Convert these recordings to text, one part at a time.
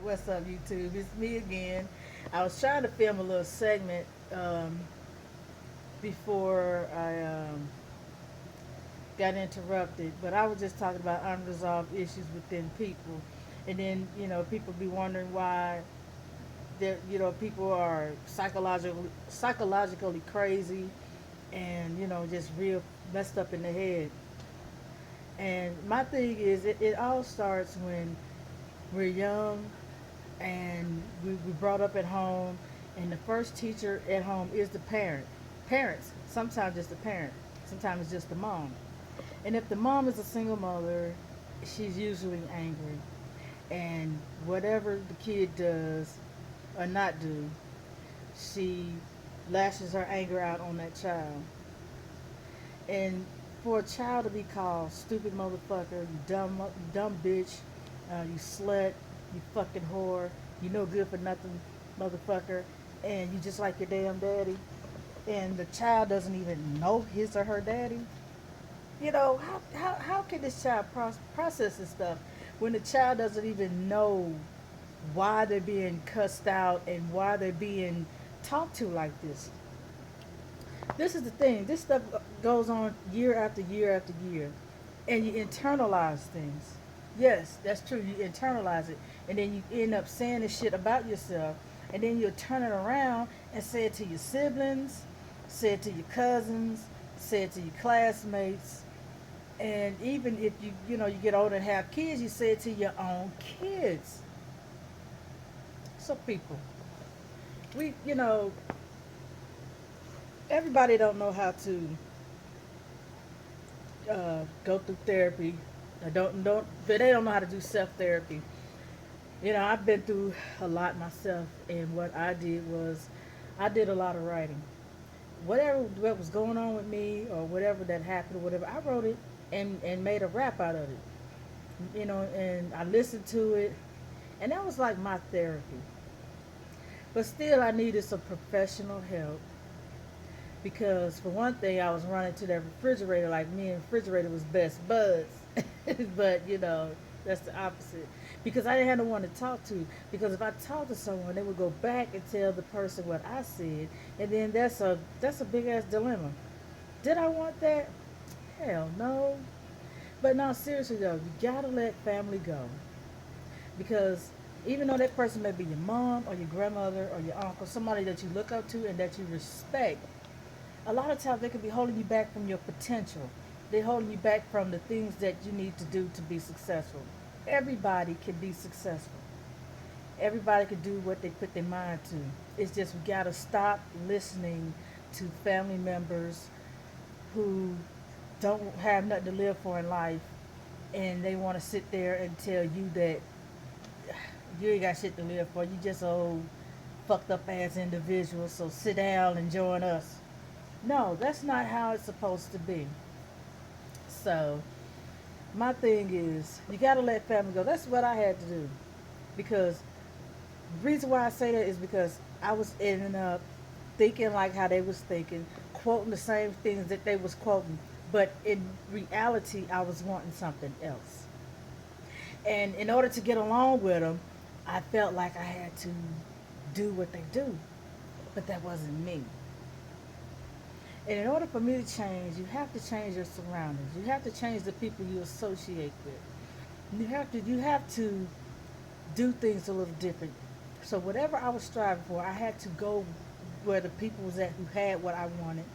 What's up, YouTube? It's me again. I was trying to film a little segment before I got interrupted, but I was just talking about unresolved issues within people, and then people be wondering why people are psychologically crazy, and just real messed up in the head. And my thing is, it all starts when we're young and we brought up at home, and the first teacher at home is the parent. Parents, sometimes just the parent, sometimes it's just the mom. And if the mom is a single mother, she's usually angry. And whatever the kid does or not do, she lashes her anger out on that child. And for a child to be called stupid motherfucker, you dumb bitch, you slut, you fucking whore, you no good for nothing motherfucker, and you just like your damn daddy, and the child doesn't even know his or her daddy. How can this child process this stuff when the child doesn't even know why they're being cussed out and why they're being talked to like this? This is the thing. This stuff goes on year after year after year, and you internalize things. Yes, that's true. You internalize it, and then you end up saying this shit about yourself, and then you'll turn it around and say it to your siblings, say it to your cousins, say it to your classmates, and even if you get older and have kids, you say it to your own kids. So people, we everybody don't know how to go through therapy. But they don't know how to do self therapy. I've been through a lot myself, and what I did was, I did a lot of writing. Whatever what was going on with me, or whatever that happened, or whatever, I wrote it and made a rap out of it. And I listened to it, and that was like my therapy. But still, I needed some professional help because, for one thing, I was running to that refrigerator like me and refrigerator was best buds. But that's the opposite, because I didn't have no one to talk to. Because if I talked to someone, they would go back and tell the person what I said, and then that's a big ass dilemma. Did I want that? Hell no. But no, seriously though, you gotta let family go, because even though that person may be your mom or your grandmother or your uncle, somebody that you look up to and that you respect, a lot of times they could be holding you back from your potential. They're holding you back from the things that you need to do to be successful. Everybody can be successful. Everybody can do what they put their mind to. It's just we gotta stop listening to family members who don't have nothing to live for in life, and they want to sit there and tell you that you ain't got shit to live for. You just old fucked up ass individual. So sit down and join us. No, that's not how it's supposed to be. So my thing is, you gotta let family go. That's what I had to do, because the reason why I say that is because I was ending up thinking like how they was thinking, quoting the same things that they was quoting, but in reality, I was wanting something else. And in order to get along with them, I felt like I had to do what they do, but that wasn't me. And in order for me to change, you have to change your surroundings. You have to change the people you associate with. You have to do things a little different. So whatever I was striving for, I had to go where the people was at who had what I wanted.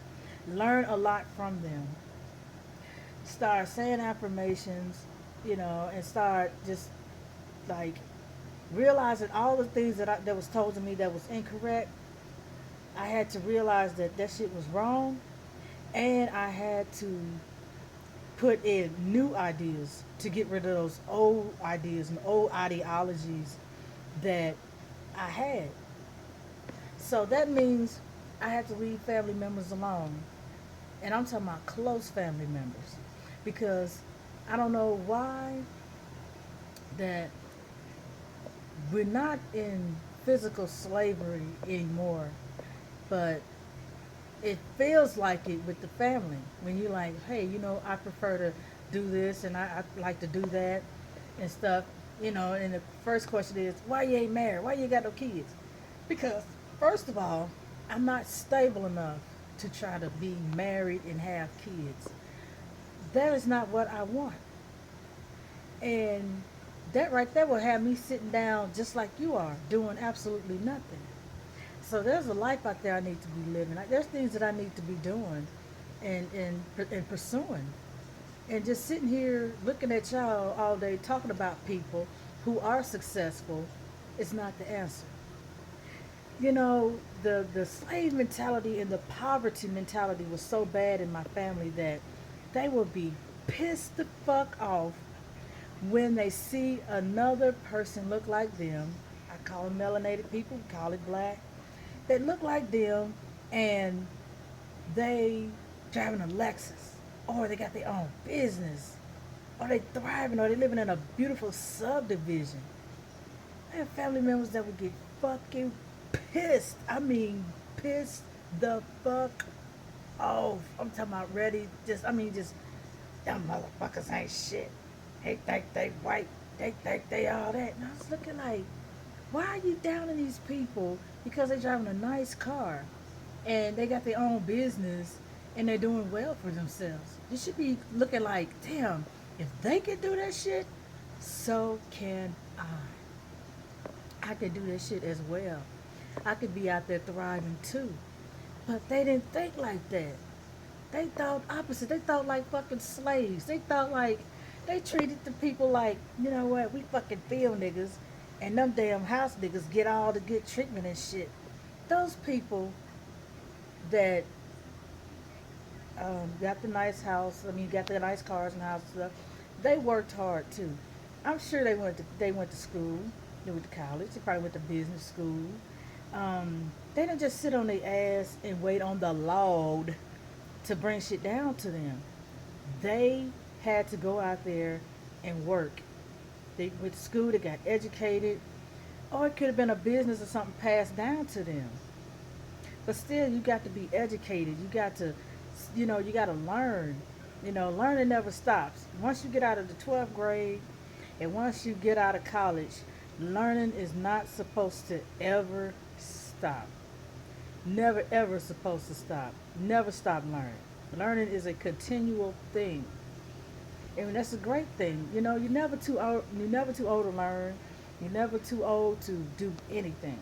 Learn a lot from them. Start saying affirmations, and start just like realizing all the things that was told to me that was incorrect. I had to realize that that shit was wrong, and I had to put in new ideas to get rid of those old ideas and old ideologies that I had. So that means I had to leave family members alone. And I'm talking about close family members. Because I don't know why that we're not in physical slavery anymore, but it feels like it with the family. When you're like, hey, I prefer to do this and I like to do that and stuff. And the first question is, why you ain't married? Why you got no kids? Because, first of all, I'm not stable enough to try to be married and have kids. That is not what I want. And that right there will have me sitting down just like you are, doing absolutely nothing. So there's a life out there I need to be living. There's things that I need to be doing and pursuing. And just sitting here looking at y'all all day talking about people who are successful is not the answer. The slave mentality and the poverty mentality was so bad in my family that they would be pissed the fuck off when they see another person look like them. I call them melanated people, call it black. They look like them, and they driving a Lexus, or they got their own business, or they thriving, or they living in a beautiful subdivision. I have family members that would get fucking pissed. I mean, pissed the fuck off. I'm talking about ready. Just them motherfuckers ain't shit. They think they white. They think they all that. And I was looking like, why are you downing these people because they driving a nice car and they got their own business and they're doing well for themselves? You should be looking like, damn, if they can do that shit, so can I. I could do that shit as well. I could be out there thriving too. But they didn't think like that. They thought opposite. They thought like fucking slaves. They thought like they treated the people like, you know what, we fucking field niggas and them damn house niggas get all the good treatment and shit. Those people that got the nice house, got the nice cars and houses and stuff, they worked hard too. I'm sure they went to school, they went to college, they probably went to business school. They didn't just sit on their ass and wait on the Lord to bring shit down to them. They had to go out there and work. They went to school, they got educated, or it could have been a business or something passed down to them. But still, you got to be educated. You got to, you got to learn. Learning never stops. Once you get out of the 12th grade and once you get out of college, learning is not supposed to ever stop. Never ever supposed to stop. Never stop learning. Learning is a continual thing. And that's a great thing. You're never too old. You're never too old to learn. You're never too old to do anything.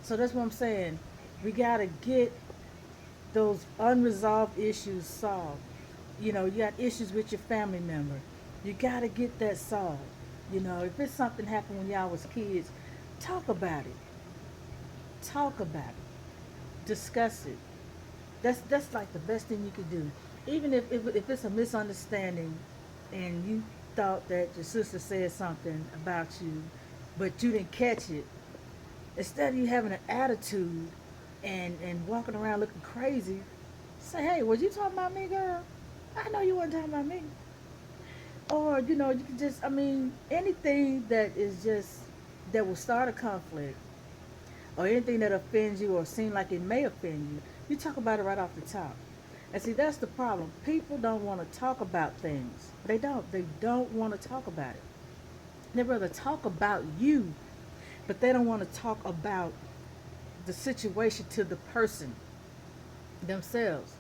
So that's what I'm saying. We gotta get those unresolved issues solved. You got issues with your family member. You gotta get that solved. If it's something happened when y'all was kids, talk about it. Talk about it. Discuss it. That's like the best thing you could do. Even if it's a misunderstanding and you thought that your sister said something about you, but you didn't catch it, instead of you having an attitude and walking around looking crazy, say, hey, was you talking about me, girl? I know you weren't talking about me. Or, you can just, anything that will start a conflict, or anything that offends you or seem like it may offend you, you talk about it right off the top. And see, that's the problem. People don't want to talk about things. They don't. They don't want to talk about it. They rather talk about you, but they don't want to talk about the situation to the person themselves.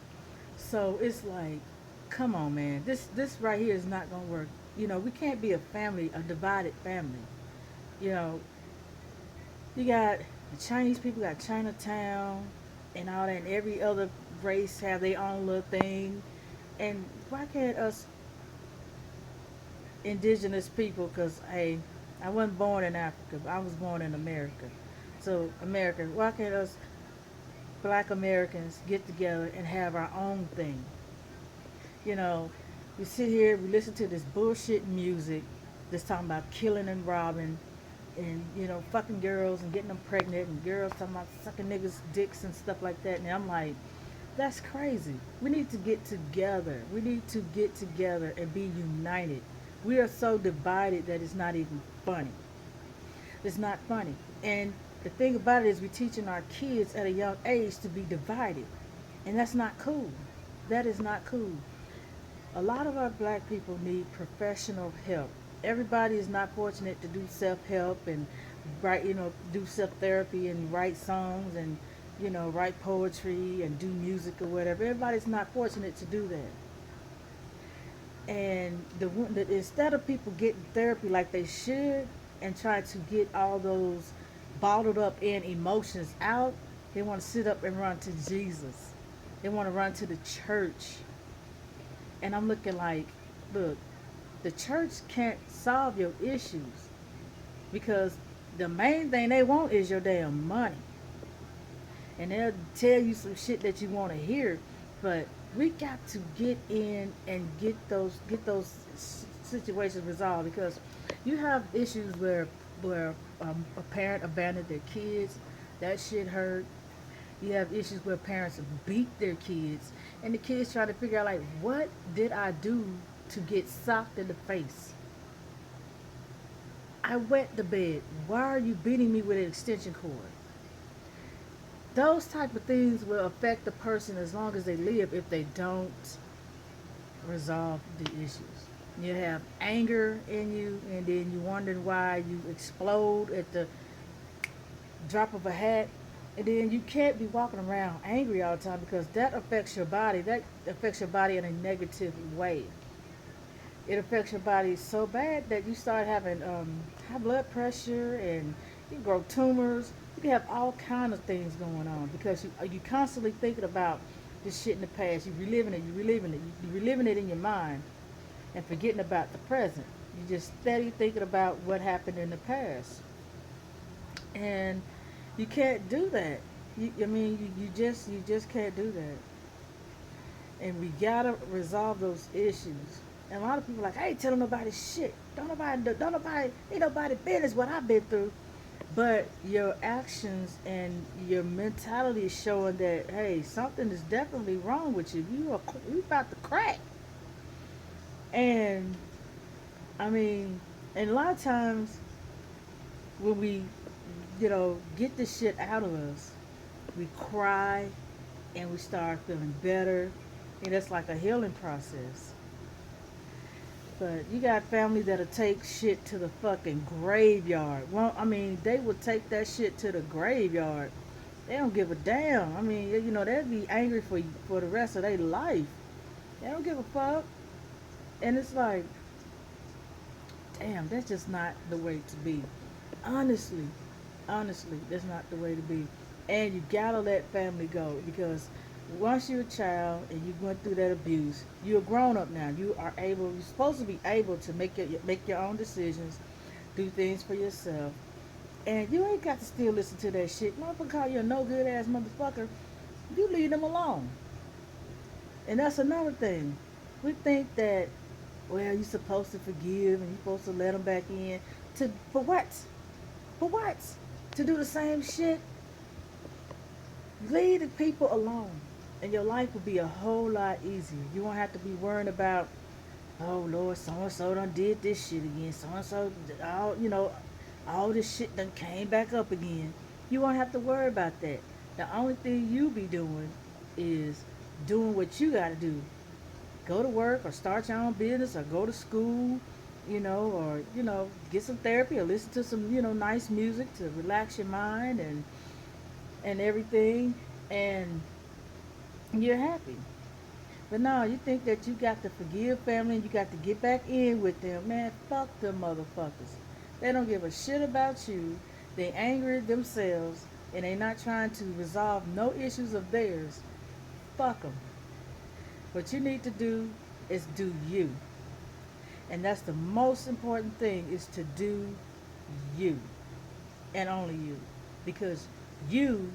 So it's like, come on, man. This right here is not gonna work. We can't be a divided family. You know, you got the Chinese people got Chinatown and all that, and every other race have their own little thing. And why can't us indigenous people? Because hey, I wasn't born in Africa. I was born in America. So America, why can't us Black Americans get together and have our own thing? You know, we sit here, we listen to this bullshit music that's talking about killing and robbing and, fucking girls and getting them pregnant and girls talking about sucking niggas' dicks and stuff like that. And I'm like, that's crazy. We need to get together. We need to get together and be united. We are so divided that it's not even funny. It's not funny. And the thing about it is we're teaching our kids at a young age to be divided. And that's not cool. That is not cool. A lot of our black people need professional help. Everybody is not fortunate to do self-help and write, do self-therapy and write songs and, write poetry and do music or whatever. Everybody's not fortunate to do that. And instead of people getting therapy like they should and try to get all those bottled up in emotions out, they want to sit up and run to Jesus. They want to run to the church. And I'm looking like, look, the church can't solve your issues because the main thing they want is your damn money. And they'll tell you some shit that you want to hear, but we got to get in and get those situations resolved because you have issues where a parent abandoned their kids. That shit hurt. You have issues where parents beat their kids, and the kids try to figure out like, what did I do to get socked in the face? I wet the bed. Why are you beating me with an extension cord? Those type of things will affect the person as long as they live if they don't resolve the issues. You have anger in you, and then you wonder why you explode at the drop of a hat. And then you can't be walking around angry all the time because that affects your body. That affects your body in a negative way. It affects your body so bad that you start having high blood pressure and you grow tumors. You can have all kind of things going on because you constantly thinking about this shit in the past. You reliving it, you reliving it in your mind and forgetting about the present. You just steady thinking about what happened in the past. And you can't do that. You just can't do that. And we gotta resolve those issues. And a lot of people are like, I ain't telling nobody shit. Ain't nobody business what I've been through. But your actions and your mentality is showing that, hey, something is definitely wrong with you. You about to crack. And I mean, and a lot of times when we, get this shit out of us, we cry and we start feeling better. And that's like a healing process. But you got family that'll take shit to the fucking graveyard. Well, I mean, they will take that shit to the graveyard. They don't give a damn. I mean, they'd be angry for the rest of their life. They don't give a fuck. And it's like, damn, that's just not the way to be. Honestly, honestly, that's not the way to be. And you gotta let family go because once you're a child and you went through that abuse, you're a grown up now. You're supposed to be able to make your own decisions, do things for yourself, and you ain't got to still listen to that shit. Motherfucker call you a no good ass motherfucker. You leave them alone. And that's another thing. We think that, well, you're supposed to forgive and you're supposed to let them back in. For what? For what? To do the same shit? Leave the people alone. And your life will be a whole lot easier. You won't have to be worrying about, oh Lord, so and so done did this shit again. So and so, all this shit done came back up again. You won't have to worry about that. The only thing you be doing is doing what you got to do. Go to work or start your own business or go to school, or get some therapy or listen to some nice music to relax your mind and everything, and you're happy. But no, you think that you got to forgive family and you got to get back in with them. Man, fuck them motherfuckers. They don't give a shit about you. They angry themselves and they not trying to resolve no issues of theirs. Fuck them. What you need to do is do you. And that's the most important thing, is to do you. And only you. Because you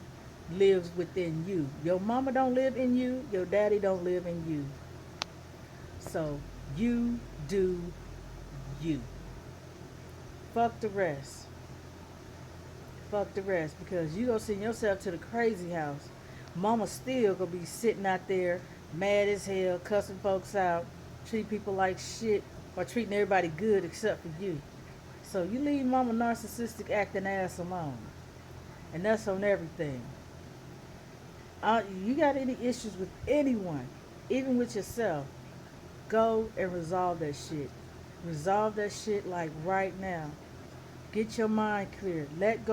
lives within you. Your mama don't live in you. Your daddy don't live in you. So you do you. Fuck the rest. Fuck the rest. Because you gonna send yourself to the crazy house. Mama still gonna be sitting out there mad as hell, cussing folks out, treat people like shit, or treating everybody good except for you. So you leave mama narcissistic acting ass alone. And that's on everything. You got any issues with anyone, even with yourself, go and resolve that shit. Resolve that shit like right now. Get your mind clear. Let go.